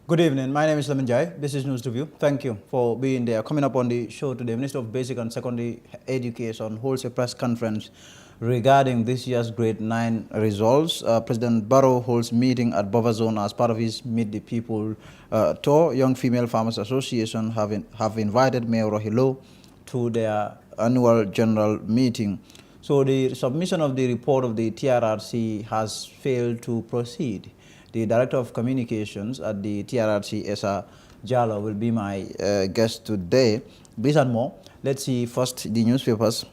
Good evening. My name is Lamin Jai. This is News Review. Thank you for being there. Coming up on the show today, Minister of Basic and Secondary Education holds a press conference regarding this year's Grade 9 results. President Barrow holds meeting at Bova Zone as part of his Meet the People tour. Young Female Farmers Association have invited Mayor Rohilo to their annual general meeting. So the submission of the report of the TRRC has failed to proceed. The Director of Communications at the TRRC, ESSA, JALLOW, will be my guest today. This and more. Let's see first the newspapers.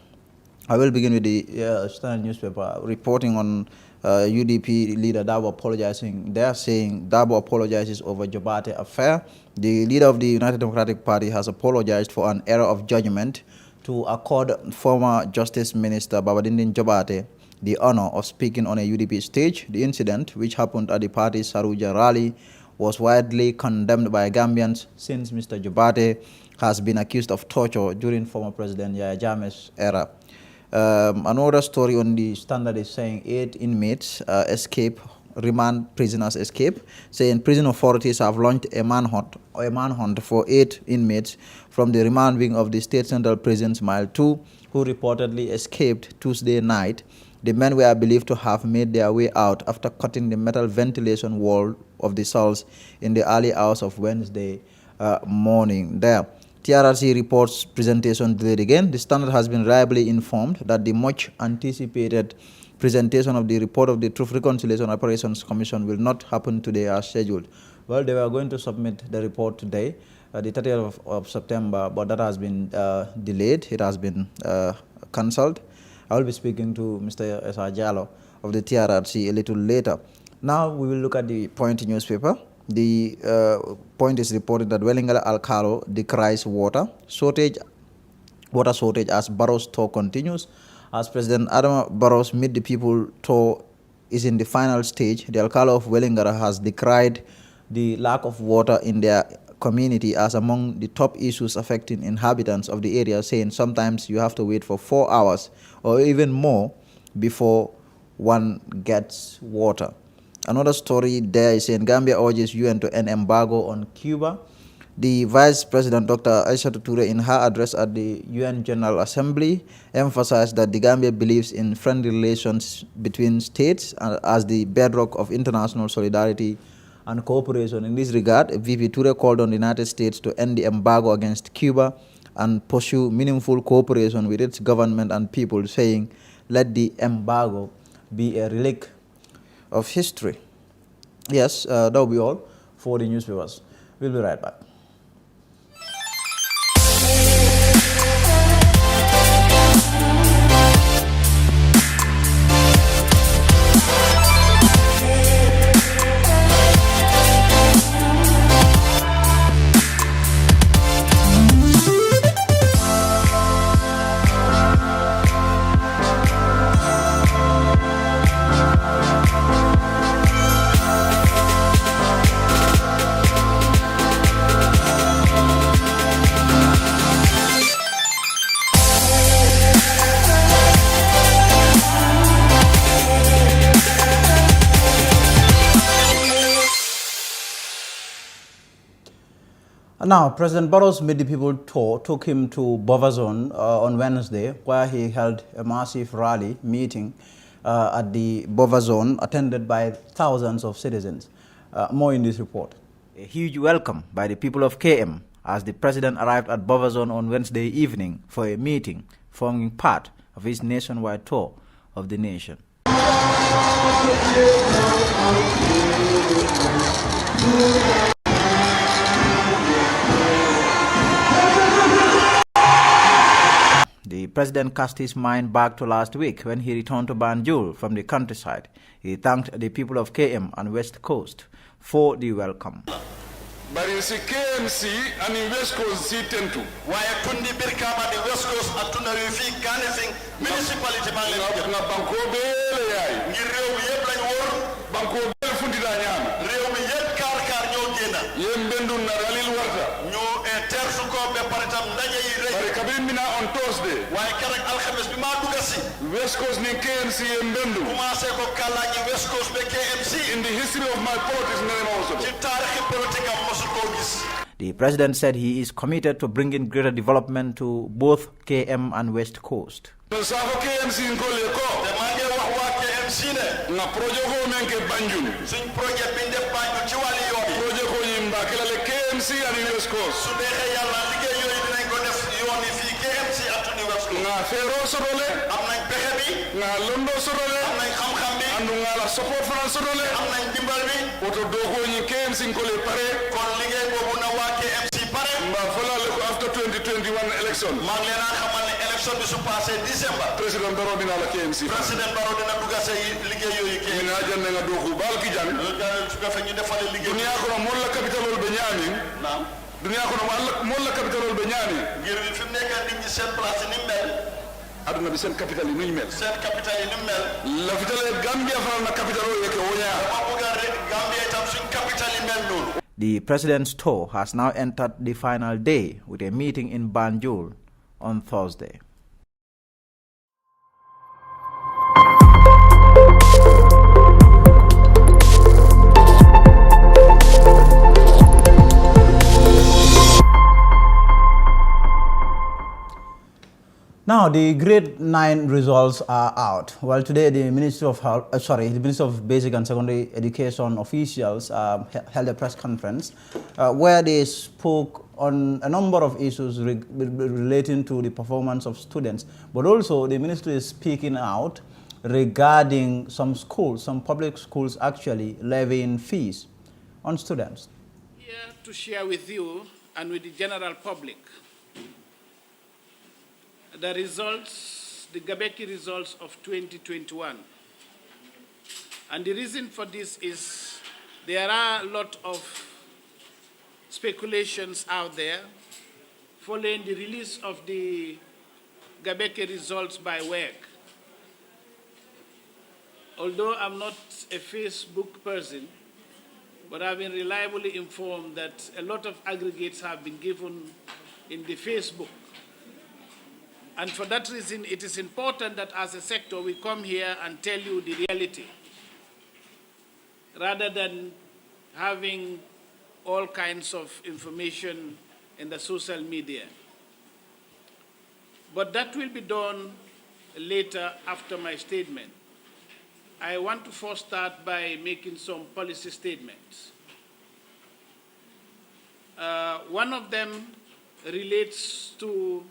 I will begin with the Standard newspaper reporting on UDP leader Dabo apologizing. They are saying Dabo apologizes over Jobate affair. The leader of the United Democratic Party has apologized for an error of judgment to accord former Justice Minister Babadindin Jobate the honor of speaking on a UDP stage. The incident, which happened at the party's Saruja rally, was widely condemned by Gambians since Mr. Jobate has been accused of torture during former President Yahya Jammeh's era. Another story on the Standard is saying 8 inmates remand prisoners escape, saying prison authorities have launched a manhunt for 8 inmates from the remand wing of the State Central Prison's Mile 2, who reportedly escaped Tuesday night. The men were believed to have made their way out after cutting the metal ventilation wall of the cells in the early hours of Wednesday morning there. TRRC reports presentation delayed again. The Standard has been reliably informed that the much-anticipated presentation of the report of the Truth Reconciliation Operations Commission will not happen today as scheduled. Well, they were going to submit the report today, the 30th of September, but that has been delayed. It has been cancelled. I will be speaking to Mr. S.R. Jallow of the TRRC a little later. Now we will look at the Point newspaper. The Point is reported that Wellingala Alcalo decries water shortage as Barrow's tour continues. As President Adama Barrow's Meet the People tour is in the final stage, the Alcalo of Wellingala has decried the lack of water in their community as among the top issues affecting inhabitants of the area, saying sometimes you have to wait for 4 hours or even more before one gets water. Another story there is saying Gambia urges UN to end embargo on Cuba. The Vice President, Dr. Aissatou Touré, in her address at the UN General Assembly, emphasized that the Gambia believes in friendly relations between states as the bedrock of international solidarity and cooperation. In this regard, VP Touré called on the United States to end the embargo against Cuba and pursue meaningful cooperation with its government and people, saying, let the embargo be a relic of history. Yes, that will be all for the newspapers. We'll be right back. Now, President Barrow's Meet the People tour took him to Bova Zone on Wednesday, where he held a massive rally meeting at the Bova Zone, attended by thousands of citizens. More in this report. A huge welcome by the people of KM as the president arrived at Bova Zone on Wednesday evening for a meeting forming part of his nationwide tour of the nation. The president cast his mind back to last week when he returned to Banjul from the countryside. He thanked the people of KM and West Coast for the welcome. But you see KMC and in West Coast see tentu. Why tundi birkama the West Coast atuna wifi ganefing municipality bangle. Na banko bele yai. Ngir rew mi yeb lañ wor. Banko bele fundi da ñaan. Rew mi yeb kar ñoo gëna. Yem bendu na dalil warta. Ñoo tersu ko be pare tam ndaje yi rek. kabin mina on Thursday. waaye keroog alxames bi maa dugg si West Coast ni KMC mbendu. commencé ko kàllaaji West Coast ba KMC In the history of my politics, nene also. ci taarixi politique am mosul koo gis. The president said he is committed to bringing greater development to both KM and West Coast. Safo KMC ngole ko. te maa ngi wax waa KMC ne Na projet ko menke Banjul. suñ projet bi def Banjul ci wàllu yoon yi Projet ko yimba kelale KMC and West Coast. su neexee yàlla liggéey yooyu dinañ ko def yoon yi fii KMC ak tuni West Coast. Nga fero sorole. am nañ pexe bi Nga londo sorole. am nañ xam-xam bi Andu nga la support France sorole. am nañ dimbal bi Oto doko ni KMC ngole pare. kon liggéey boobu na waa KMC pare. Mba fola le ko after 2021 election. maa ngi leen a xamal ne élection bi su passé décembre President Barrow dina la KMC. président Barrow dina dugg sa liggéey yooyu KMC. Mina janne nga doku bal ki jang. su ko fekk ñu defale liggéey. Dunia kono mon la capital be ñaami. naam Dunia kono mon la capital be ñaami. ngir bi fi mu nekk nit ñi seen place ni mu mel Aduna bi sen capital yi ñu mel. seen capital yi ni mu mel. La fitale Gambia fa na capital o yeke wonya. dama bëgg a rek Gambia itam suñ capital yi mel noonu. The president's tour has now entered the final day with a meeting in Banjul on Thursday. Now, the grade 9 results are out. Well, today the Ministry of the Ministry of Basic and Secondary Education officials held a press conference where they spoke on a number of issues relating to the performance of students. But also, the ministry is speaking out regarding some schools, some public schools actually levying fees on students. Here to share with you and with the general public the results, the Gabeki results of 2021. And the reason for this is there are a lot of speculations out there following the release of the Gabeki results by WEG. Although I'm not a Facebook person, but I've been reliably informed that a lot of aggregates have been given in the Facebook. And for that reason, it is important that as a sector, we come here and tell you the reality, rather than having all kinds of information in the social media. But that will be done later after my statement. I want to first start by making some policy statements. One of them relates to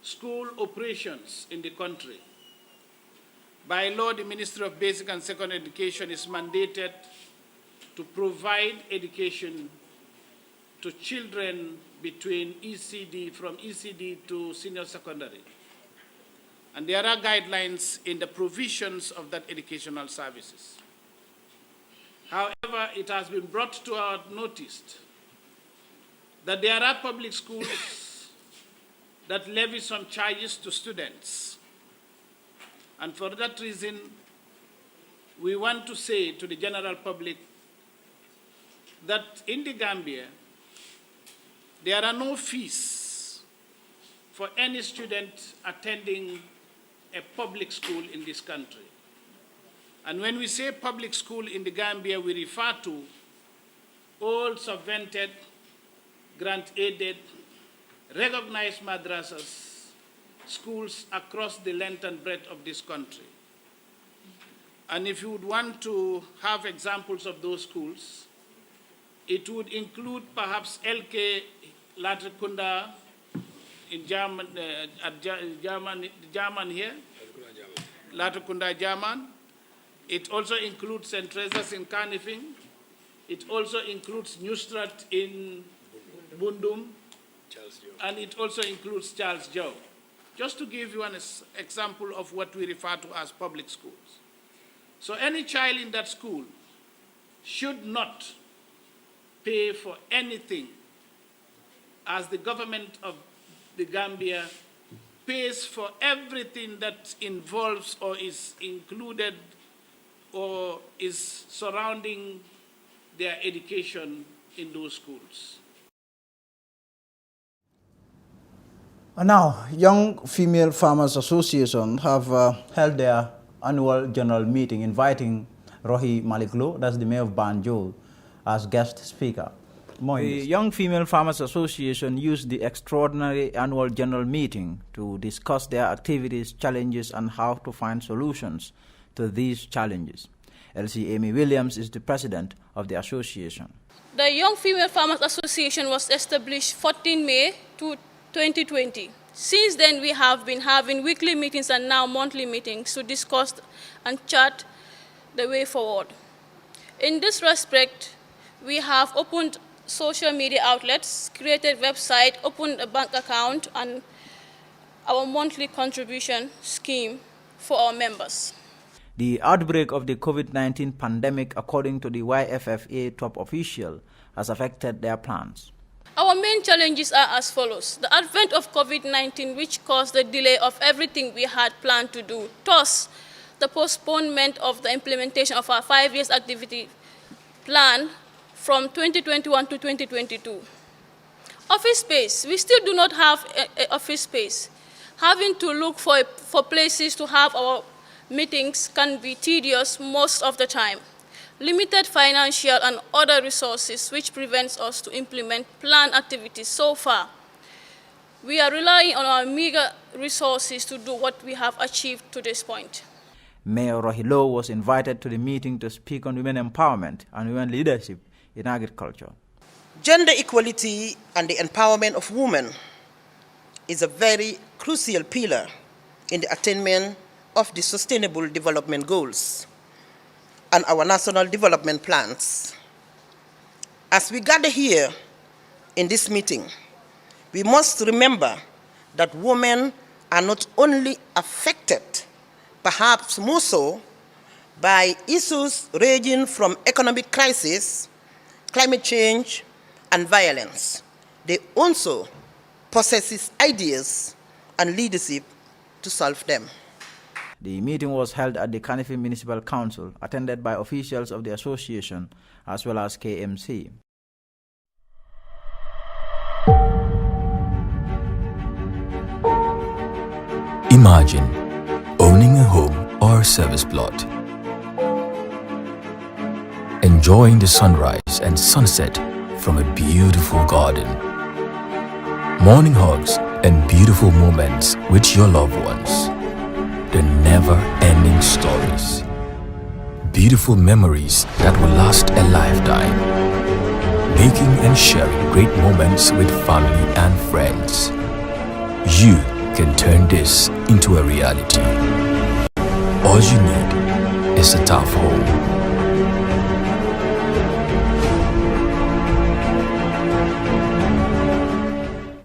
school operations in the country. By law, the Ministry of Basic and Secondary Education is mandated to provide education to children between from ECD to senior secondary. And there are guidelines in the provisions of that educational services. However, it has been brought to our notice that there are public schools that levy some charges to students. And for that reason, we want to say to the general public that in the Gambia, there are no fees for any student attending a public school in this country. And when we say public school in the Gambia, we refer to all subvented, grant-aided, recognized madrasas, schools across the length and breadth of this country. And if you would want to have examples of those schools, it would include perhaps LK Latrikunda in German, German here, Latrikunda German. It also includes St. Teresa's in Carnifing. It also includes Newstrat in Bundum. And it also includes Charles Joe. Just to give you an example of what we refer to as public schools. So any child in that school should not pay for anything, as the government of the Gambia pays for everything that involves or is included or is surrounding their education in those schools. Now, Young Female Farmers Association have held their annual general meeting inviting Rohi Maliklo, that's the mayor of Banjul, as guest speaker. The Young Female Farmers Association used the extraordinary annual general meeting to discuss their activities, challenges, and how to find solutions to these challenges. LC Amy Williams is the president of the association. The Young Female Farmers Association was established 14 May 2020. Since then, we have been having weekly meetings and now monthly meetings to discuss and chart the way forward. In this respect, we have opened social media outlets, created website, opened a bank account, and our monthly contribution scheme for our members. The outbreak of the COVID-19 pandemic, according to the YFFA top official, has affected their plans. Our main challenges are as follows. The advent of COVID-19, which caused the delay of everything we had planned to do. Thus, the postponement of the implementation of our 5 years activity plan from 2021 to 2022. Office space. We still do not have office space. Having to look for places to have our meetings can be tedious most of the time. Limited financial and other resources which prevents us to implement planned activities so far. We are relying on our meager resources to do what we have achieved to this point. Mayor Rohilo was invited to the meeting to speak on women empowerment and women leadership in agriculture. Gender equality and the empowerment of women is a very crucial pillar in the attainment of the Sustainable Development Goals and our national development plans. As we gather here in this meeting, we must remember that women are not only affected, perhaps more so, by issues ranging from economic crisis, climate change, and violence. They also possess ideas and leadership to solve them. The meeting was held at the Kanifi Municipal Council, attended by officials of the association as well as KMC. Imagine owning a home or a service plot, enjoying the sunrise and sunset from a beautiful garden, morning hugs and beautiful moments with your loved ones. The never-ending stories. Beautiful memories that will last a lifetime. Making and sharing great moments with family and friends. You can turn this into a reality. All you need is a tough home.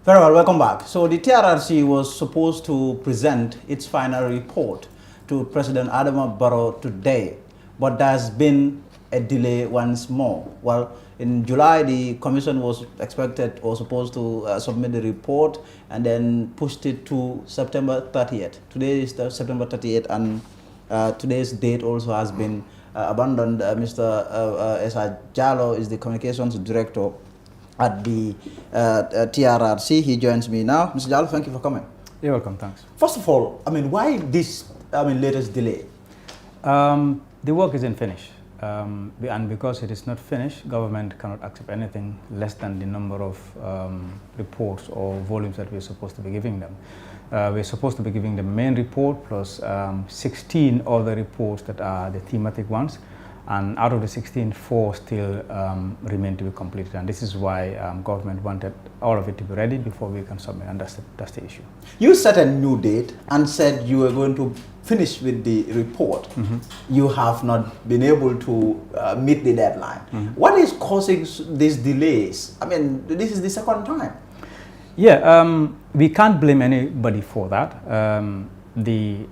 Very well, welcome back. So the TRRC was supposed to present its final report to President Adama Barrow today, but there's been a delay once more. Well, in July, the commission was expected or supposed to submit the report and then pushed it to September 30th. Today is the September 30th, and today's date also has been abandoned. Mr. ESSA JALLOW is the communications director at the TRRC. He joins me now. Mr. JALLOW, thank you for coming. You're welcome, thanks. First of all, why this latest delay? The work isn't finished. And because it is not finished, government cannot accept anything less than the number of reports or volumes that we're supposed to be giving them. We're supposed to be giving the main report plus 16 other reports that are the thematic ones. And out of the 16, 4 still remain to be completed. And this is why government wanted all of it to be ready before we can submit, and that's the issue. You set a new date and said you were going to finish with the report. You have not been able to meet the deadline. What is causing these delays? This is the second time. Yeah, we can't blame anybody for that. The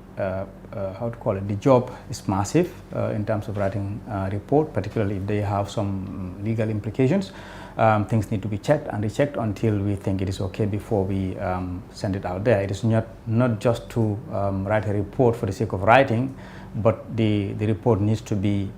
job is massive in terms of writing a report, particularly if they have some legal implications. Things need to be checked and rechecked until we think it is okay before we send it out there. It is not just to write a report for the sake of writing, but the report needs to be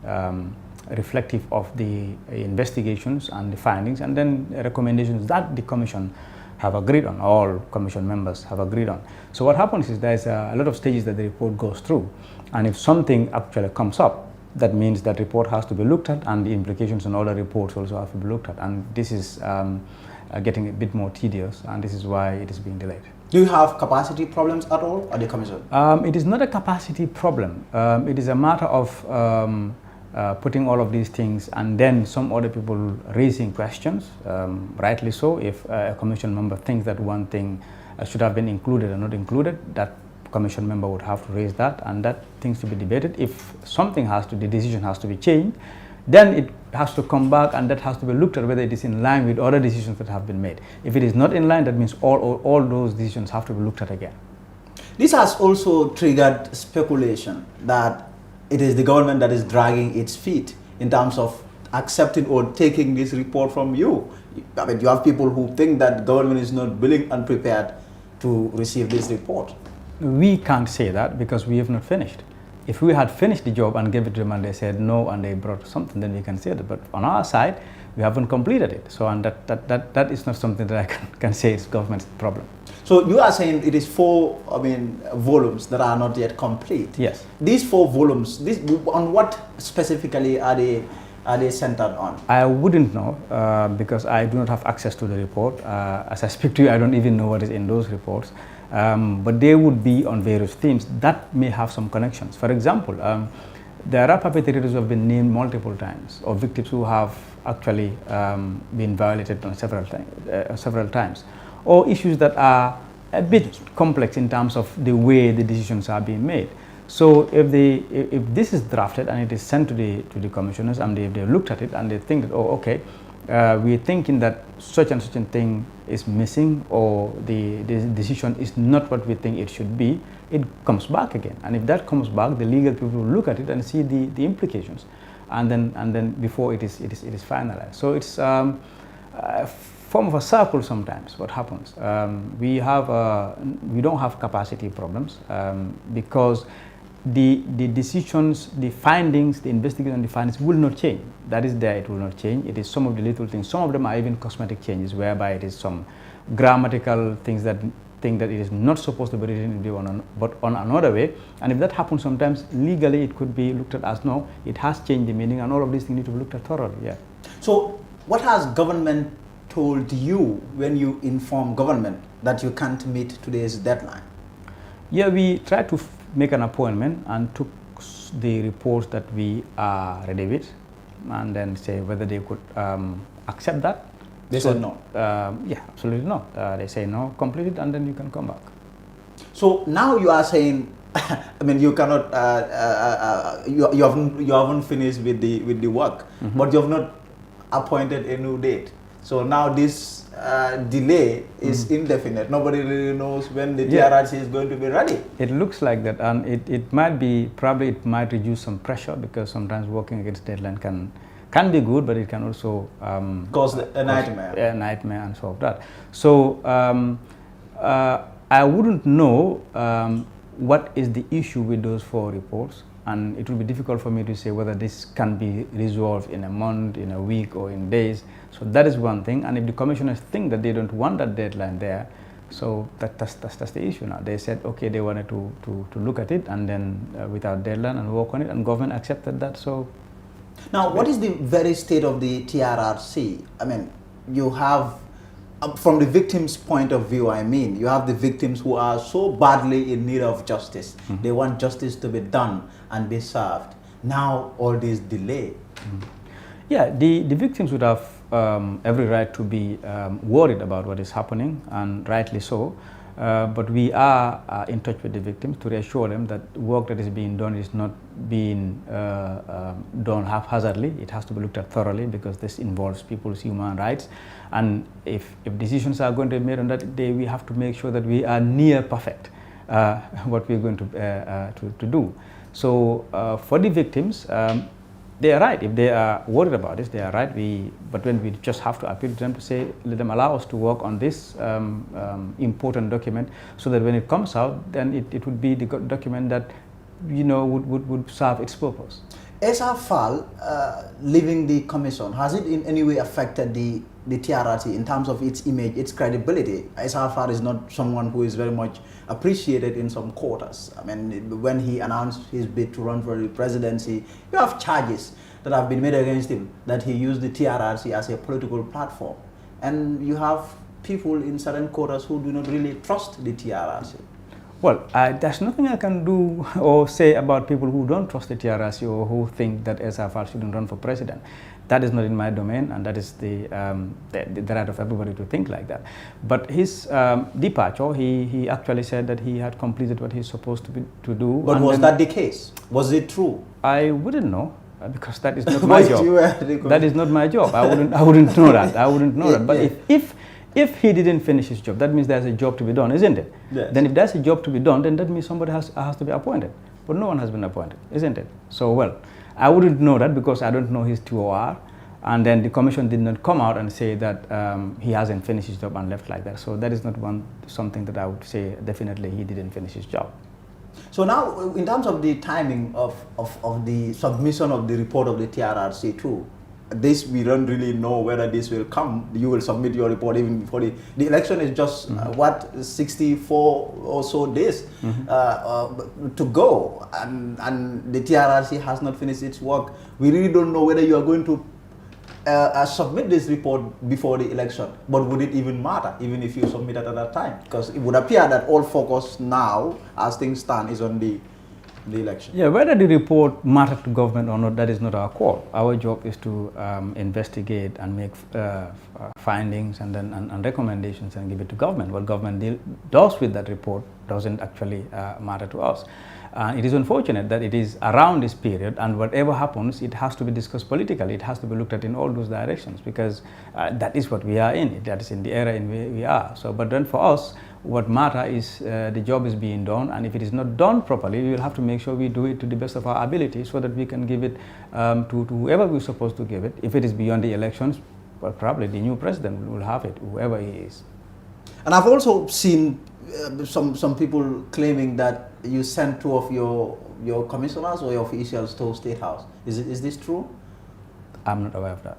reflective of the investigations and the findings and then recommendations that the Commission have agreed on, all commission members have agreed on. So what happens is there's a lot of stages that the report goes through, and if something actually comes up, that means that report has to be looked at, and the implications on other reports also have to be looked at, and this is getting a bit more tedious, and this is why it is being delayed. Do you have capacity problems at all at the commission? It is not a capacity problem. It is a matter of putting all of these things and then some other people raising questions, rightly so. If a commission member thinks that one thing should have been included or not included, that commission member would have to raise that, and that things to be debated. If something the decision has to be changed, then it has to come back, and that has to be looked at whether it is in line with other decisions that have been made. If it is not in line, that means all those decisions have to be looked at again. This has also triggered speculation that it is the government that is dragging its feet in terms of accepting or taking this report from you. I mean, you have people who think that government is not willing and prepared to receive this report. We can't say that because we have not finished. If we had finished the job and gave it to them and they said no and they brought something, then we can say that. But on our side, we haven't completed it. So and that is not something that I can say is government's problem. So you are saying it is 4, volumes that are not yet complete. Yes. These 4 volumes, on what specifically are they centered on? I wouldn't know because I do not have access to the report. As I speak to you, I don't even know what is in those reports. But they would be on various themes that may have some connections. For example, there are perpetrators who have been named multiple times, or victims who have actually been violated on several times, or issues that are a bit complex in terms of the way the decisions are being made. So if this is drafted and it is sent to the commissioners, and they looked at it and they think that, oh, okay, we're thinking that such and such a thing is missing, or the decision is not what we think it should be, it comes back again. And if that comes back, the legal people will look at it and see the implications, and then before it is finalized. So it's a form of a circle sometimes. What happens? We don't have capacity problems because the decisions, the findings, the investigation, the findings will not change. That is there, it will not change. It is some of the little things. Some of them are even cosmetic changes, whereby it is some grammatical things that think that it is not supposed to be written but on another way. And if that happens sometimes, legally it could be looked at as no, it has changed the meaning, and all of these things need to be looked at thoroughly. Yeah. So what has government told you when you inform government that you can't meet today's deadline? Yeah, we tried to make an appointment and took the reports that we are ready with, and then say whether they could accept that. They said no? Yeah, absolutely no. They say no, complete it, and then you can come back. So now you are saying, I mean, you cannot, you haven't finished with the work, but you have not appointed a new date. So now this delay is indefinite. Nobody really knows when the TRRC is going to be ready. It looks like that, and it might be, probably it might reduce some pressure, because sometimes working against deadline can be good, but it can also cause a nightmare. A nightmare and so of that. So I wouldn't know what is the issue with those 4 reports, and it will be difficult for me to say whether this can be resolved in a month, in a week, or in days. So that is one thing. And if the commissioners think that they don't want that deadline there, so that's the issue now. They said, okay, they wanted to look at it, and then without deadline, and work on it, and government accepted that. So now, what is the very state of the TRRC? I mean, you have, from the victim's point of view, I mean, you have the victims who are so badly in need of justice. They want justice to be done and be served. Now, all this delay. Yeah, the victims would have every right to be worried about what is happening, and rightly so. But we are in touch with the victims to reassure them that work that is being done is not being done haphazardly. It has to be looked at thoroughly, because this involves people's human rights. And if decisions are going to be made on that day, we have to make sure that we are near perfect what we are going to do. So for the victims, they are right. If they are worried about this, they are right. But when we just have to appeal to them to say, let them allow us to work on this important document, so that when it comes out, then it would be the document that, you know, would serve its purpose. ESSA Fall leaving the commission, has it in any way affected the TRRC in terms of its image, its credibility? ESSA Fall is not someone who is very much appreciated in some quarters. I mean, when he announced his bid to run for the presidency, you have charges that have been made against him that he used the TRRC as a political platform. And you have people in certain quarters who do not really trust the TRRC. Well, there's nothing I can do or say about people who don't trust the TRRC or who think that SFR shouldn't run for president. That is not in my domain, and that is the right of everybody to think like that. But his departure, he actually said that he had completed what he's supposed to do. But was that the case? Was it true? I wouldn't know, because that is not my job. That is not my job. I wouldn't know that. I wouldn't know that. But if he didn't finish his job, that means there's a job to be done, isn't it? Yes. Then if there's a job to be done, then that means somebody has to be appointed. But no one has been appointed, isn't it? So, well, I wouldn't know that because I don't know his TOR. And then the commission did not come out and say that he hasn't finished his job and left like that. So that is not something that I would say definitely he didn't finish his job. So now, in terms of the timing of the submission of the report of the TRRC too, this we don't really know whether this will come. You will submit your report even before the election is just what, 64 or so days to go, and the TRRC has not finished its work. We really don't know whether you are going to submit this report before the election. But would it even matter, even if you submit it at that time? Because it would appear that all focus now, as things stand, is on the election. Yeah, whether the report matters to government or not, that is not our call. Our job is to investigate and make findings and recommendations and give it to government. What government does with that report doesn't actually matter to us. It is unfortunate that it is around this period, and whatever happens, it has to be discussed politically. It has to be looked at in all those directions, because that is what we are in. That is in the era in which we are. So, but then for us, what matters is the job is being done, and if it is not done properly, we will have to make sure we do it to the best of our ability so that we can give it to whoever we're supposed to give it. If it is beyond the elections, well, probably the new president will have it, whoever he is. And I've also seen some people claiming that you sent two of your commissioners or your officials to State House. Is this true? I'm not aware of that.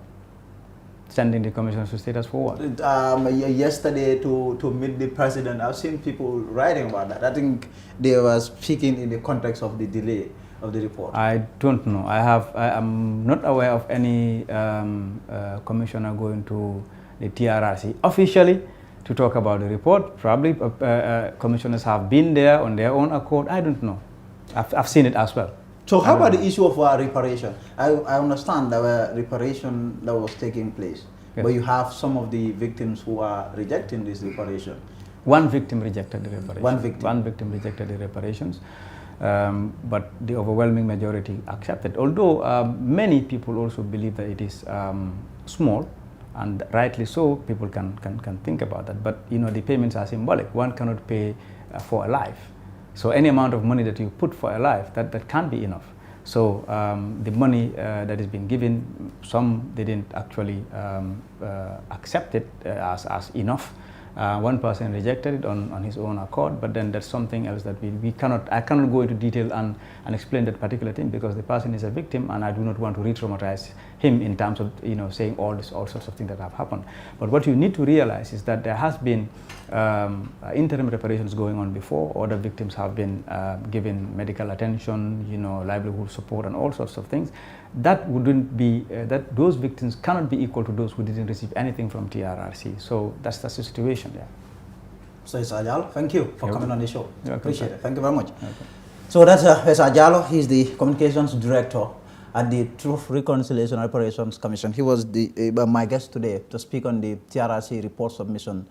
Sending the commissioners to State House for what? Yesterday to meet the president. I've seen people writing about that. I think they were speaking in the context of the delay of the report. I don't know. I am not aware of any commissioner going to the TRRC officially to talk about the report. Probably commissioners have been there on their own accord. I don't know. I've seen it as well. So how about the issue of reparation? I understand there were reparation that was taking place, yes, but you have some of the victims who are rejecting this reparation. One victim rejected the reparation. One victim rejected the reparations, but the overwhelming majority accepted. Although many people also believe that it is small, and rightly so, people can think about that. But you know, the payments are symbolic. One cannot pay for a life. So any amount of money that you put for a life, that can't be enough. So the money that is being given, some didn't actually accept it as enough. One person rejected it on his own accord, but then there's something else that I cannot go into detail and explain that particular thing, because the person is a victim and I do not want to re-traumatize him in terms of, you know, saying all sorts of things that have happened. But what you need to realize is that there has been interim reparations going on before. Other victims have been given medical attention, you know, livelihood support and all sorts of things. That wouldn't be, that those victims cannot be equal to those who didn't receive anything from TRRC. So that's the situation there. So ESSA JALLOW, thank you for coming on the show. Appreciate it. Thank you very much. So that's ESSA JALLOW. He's the communications director at the Truth, Reconciliation and Reparations Commission. He was my guest today to speak on the TRRC report submission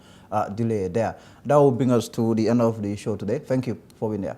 delay there. That will bring us to the end of the show today. Thank you for being there.